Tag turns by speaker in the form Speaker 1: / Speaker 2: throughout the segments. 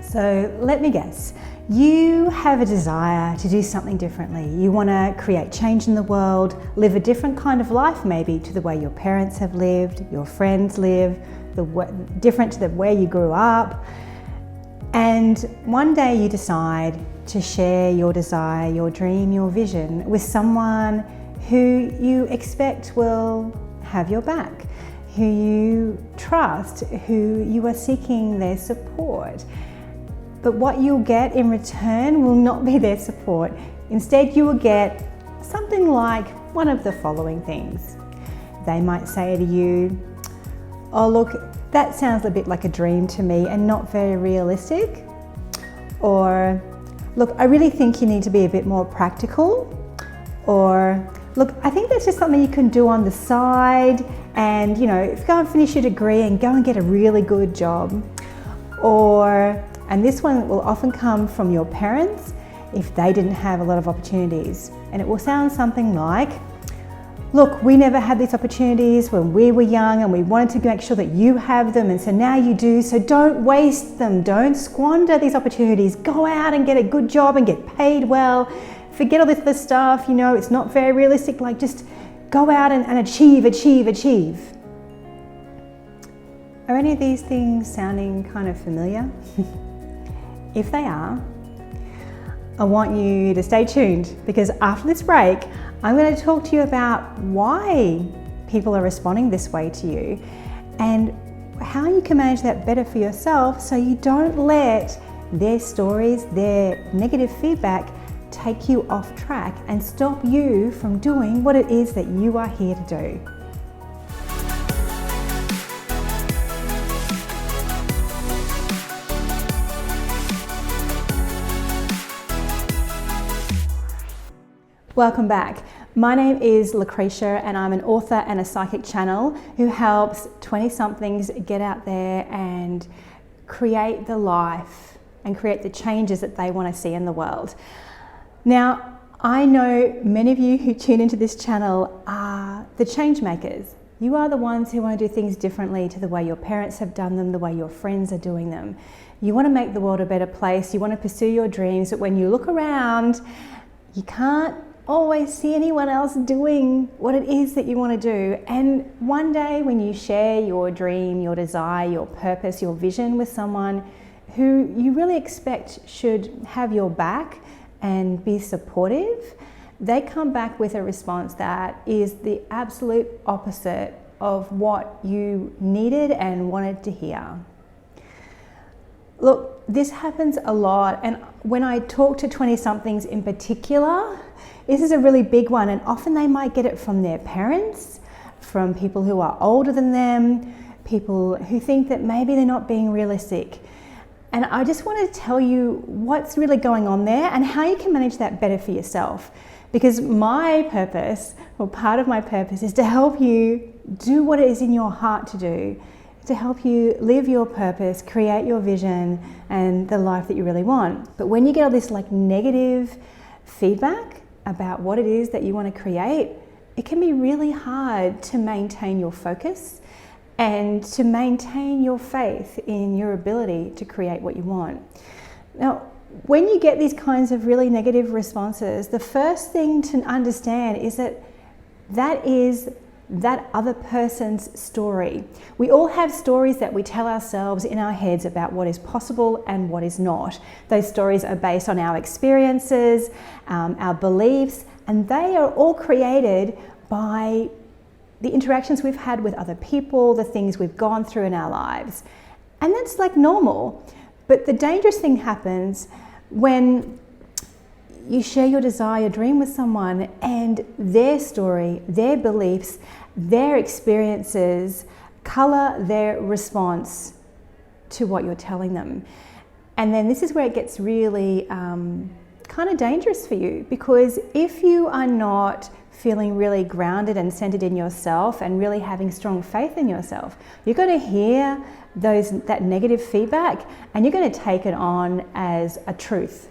Speaker 1: So let me guess, you have a desire to do something differently. You want to create change in the world, live a different kind of life maybe to the way your parents have lived, your friends live, different to the way you grew up. And one day you decide to share your desire, your dream, your vision with someone who you expect will have your back, who you trust, who you are seeking their support. But what you'll get in return will not be their support. Instead, you will get something like one of the following things. They might say to you, "Oh, look, that sounds a bit like a dream to me and not very realistic." Or, "Look, I really think you need to be a bit more practical." Or, "Look, I think that's just something you can do on the side and, go and finish your degree and go and get a really good job." Or, and this one will often come from your parents if they didn't have a lot of opportunities. And it will sound something like, "Look, we never had these opportunities when we were young and we wanted to make sure that you have them, and so now you do, so don't waste them, don't squander these opportunities. Go out and get a good job and get paid well. Forget all this other stuff, it's not very realistic, just go out and achieve. Are any of these things sounding kind of familiar? If they are, I want you to stay tuned, because after this break, I'm going to talk to you about why people are responding this way to you and how you can manage that better for yourself so you don't let their stories, their negative feedback take you off track and stop you from doing what it is that you are here to do. Welcome back. My name is Lucretia and I'm an author and a psychic channel who helps 20-somethings get out there and create the life and create the changes that they want to see in the world. Now, I know many of you who tune into this channel are the change makers. You are the ones who want to do things differently to the way your parents have done them, the way your friends are doing them. You want to make the world a better place. You want to pursue your dreams, but when you look around, you can't always see anyone else doing what it is that you want to do. And one day when you share your dream, your desire, your purpose, your vision with someone who you really expect should have your back and be supportive, they come back with a response that is the absolute opposite of what you needed and wanted to hear. Look, this happens a lot, and when I talk to 20-somethings in particular, this is a really big one, and often they might get it from their parents, from people who are older than them, people who think that maybe they're not being realistic. And I just want to tell you what's really going on there and how you can manage that better for yourself. Because my purpose, or part of my purpose, is to help you do what it is in your heart to do, to help you live your purpose, create your vision and the life that you really want. But when you get all this negative feedback about what it is that you want to create, it can be really hard to maintain your focus and to maintain your faith in your ability to create what you want. Now, when you get these kinds of really negative responses, the first thing to understand is that is that other person's story. We all have stories that we tell ourselves in our heads about what is possible and what is not. Those stories are based on our experiences, our beliefs, and they are all created by the interactions we've had with other people, the things we've gone through in our lives. And that's normal. But the dangerous thing happens when you share your desire, your dream with someone, and their story, their beliefs, their experiences color their response to what you're telling them. And then this is where it gets really kind of dangerous for you, because if you are not feeling really grounded and centered in yourself and really having strong faith in yourself, you're going to hear that negative feedback and you're going to take it on as a truth.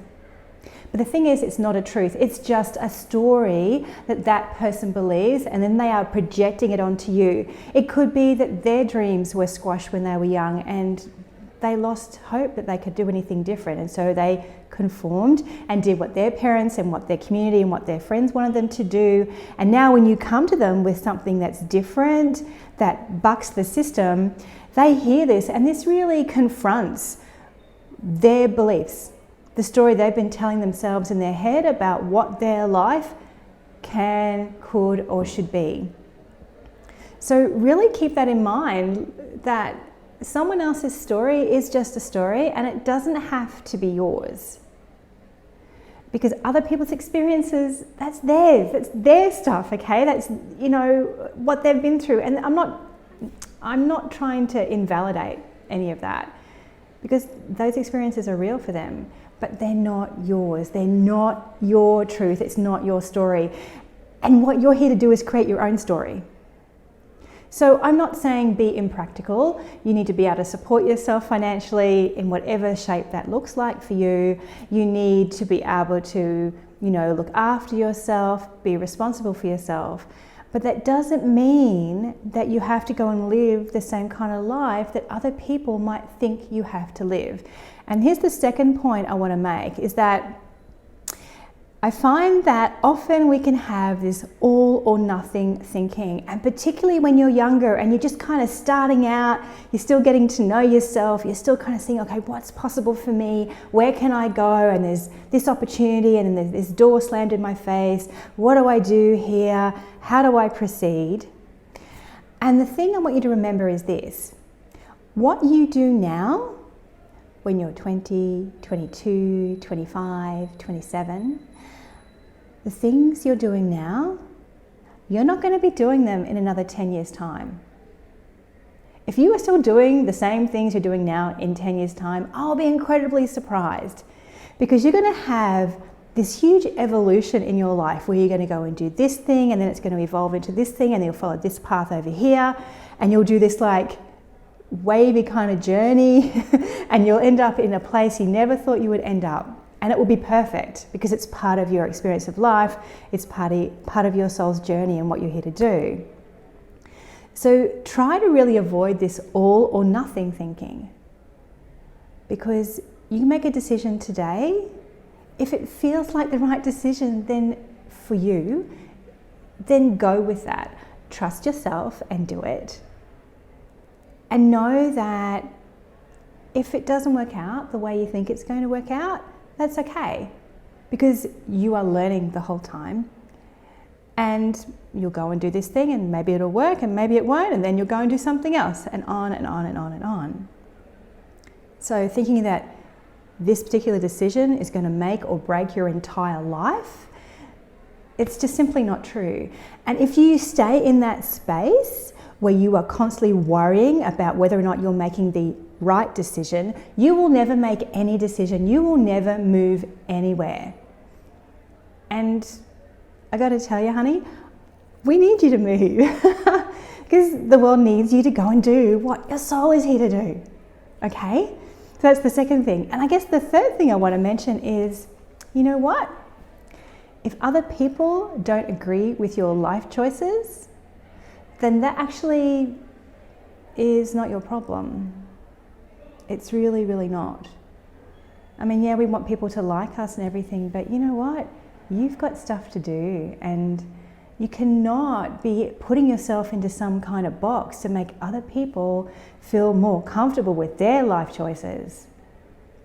Speaker 1: But the thing is, it's not a truth. It's just a story that person believes, and then they are projecting it onto you. It could be that their dreams were squashed when they were young and they lost hope that they could do anything different. And so they conformed and did what their parents and what their community and what their friends wanted them to do. And now when you come to them with something that's different, that bucks the system, they hear this, and this really confronts their beliefs, the story they've been telling themselves in their head about what their life can, could, or should be. So really keep that in mind, that someone else's story is just a story, and it doesn't have to be yours. Because other people's experiences, that's theirs, that's their stuff, okay? That's, what they've been through. And I'm not trying to invalidate any of that, because those experiences are real for them, but they're not yours. They're not your truth. It's not your story. And what you're here to do is create your own story. So I'm not saying be impractical. You need to be able to support yourself financially in whatever shape that looks like for you. You need to be able to, look after yourself, be responsible for yourself. But that doesn't mean that you have to go and live the same kind of life that other people might think you have to live. And here's the second point I want to make, is that I find that often we can have this all or nothing thinking, and particularly when you're younger and you're just kind of starting out, you're still getting to know yourself, you're still kind of saying, okay, what's possible for me? Where can I go? And there's this opportunity, and then there's this door slammed in my face. What do I do here? How do I proceed? And the thing I want you to remember is this: what you do now, when you're 20, 22, 25, 27, the things you're doing now, you're not going to be doing them in another 10 years' time. If you are still doing the same things you're doing now in 10 years' time, I'll be incredibly surprised, because you're going to have this huge evolution in your life where you're going to go and do this thing, and then it's going to evolve into this thing, and then you'll follow this path over here, and you'll do this like wavy kind of journey and you'll end up in a place you never thought you would end up. And it will be perfect, because it's part of your experience of life, it's part of your soul's journey and what you're here to do. So try to really avoid this all or nothing thinking, because you can make a decision today. If it feels like the right decision then for you, then go with that. Trust yourself and do it. And know that if it doesn't work out the way you think it's going to work out, that's okay, because you are learning the whole time, and you'll go and do this thing, and maybe it'll work and maybe it won't, and then you'll go and do something else, and on and on and on and on. So thinking that this particular decision is going to make or break your entire life, it's just simply not true. And if you stay in that space where you are constantly worrying about whether or not you're making the right decision, you will never make any decision. You will never move anywhere. And I got to tell you, honey, we need you to move because the world needs you to go and do what your soul is here to do. Okay? So that's the second thing. And I guess the third thing I want to mention is, you know what? If other people don't agree with your life choices, then that actually is not your problem. It's really, really not. I mean, yeah, we want people to like us and everything, but you know what? You've got stuff to do, and you cannot be putting yourself into some kind of box to make other people feel more comfortable with their life choices.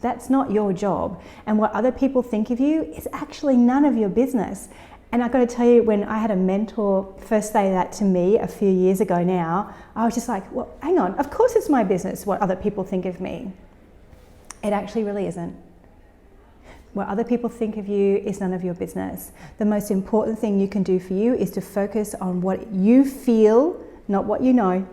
Speaker 1: That's not your job. And what other people think of you is actually none of your business. And I've got to tell you, when I had a mentor first say that to me a few years ago now, I was just like, well, hang on, of course it's my business what other people think of me. It actually really isn't. What other people think of you is none of your business. The most important thing you can do for you is to focus on what you feel, not what you know.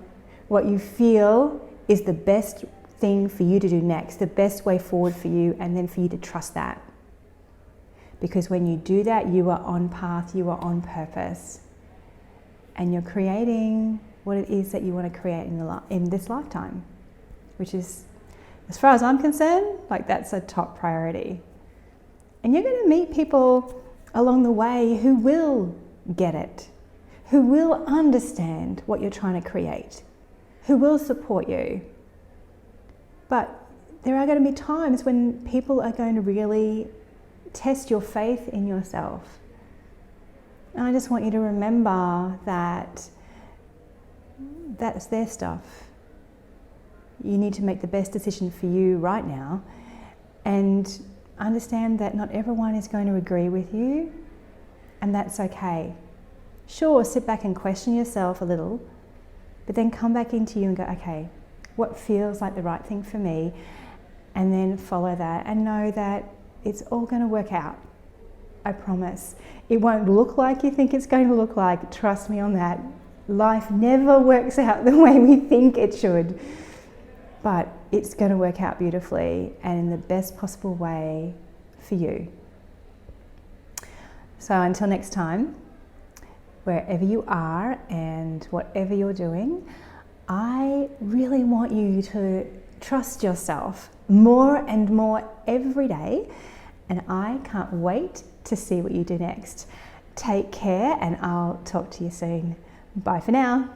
Speaker 1: What you feel is the best thing for you to do next, the best way forward for you, and then for you to trust that. Because when you do that, you are on path, you are on purpose, and you're creating what it is that you want to create in this lifetime, which is, as far as I'm concerned, like that's a top priority. And you're going to meet people along the way who will get it, who will understand what you're trying to create, who will support you. But there are going to be times when people are going to really test your faith in yourself. And I just want you to remember that that's their stuff. You need to make the best decision for you right now, and understand that not everyone is going to agree with you, and that's okay. Sure, sit back and question yourself a little, but then come back into you and go, okay, what feels like the right thing for me? And then follow that and know that it's all going to work out. I promise. It won't look like you think it's going to look like. Trust me on that. Life never works out the way we think it should. But it's going to work out beautifully and in the best possible way for you. So until next time, wherever you are and whatever you're doing, I really want you to trust yourself more and more every day, and I can't wait to see what you do next. Take care, and I'll talk to you soon. Bye for now.